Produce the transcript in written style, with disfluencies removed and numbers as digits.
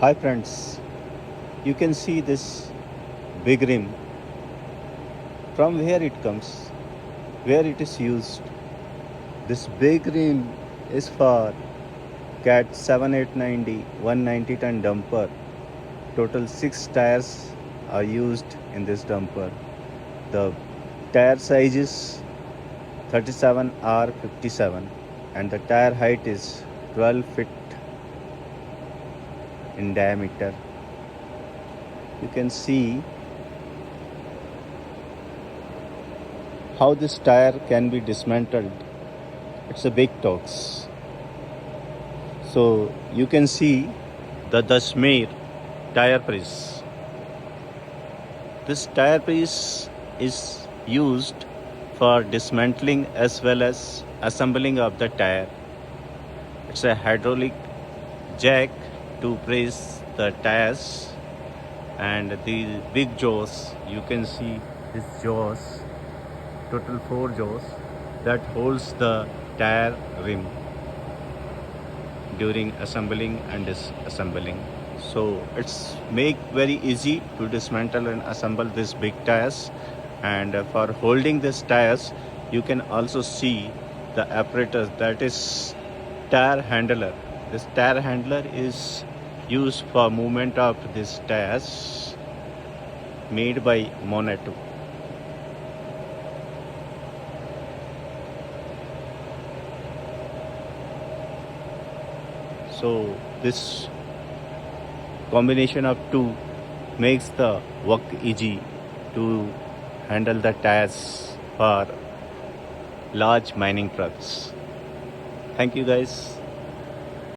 Hi friends, you can see this big rim from where it comes, where it is used. This big rim is for CAT 7890 190 ton dumper. Total 6 tires are used in this dumper. The tire size is 37R57 and the tire height is 12 feet in diameter. You can see how this tire can be dismantled. It's a big talks. So you can see the smear tire press. This tire press is used for dismantling as well as assembling of the tire. It's a hydraulic jack to press the tires, and the big jaws, you can see this jaws, total 4 jaws that holds the tire rim during assembling and disassembling. So it's make very easy to dismantle and assemble these big tires. And for holding these tires, you can also see the apparatus, that is tire handler. This tire handler is used for movement of these tires, made by Monato. So this combination of two makes the work easy to handle the tires for large mining trucks. Thank you guys.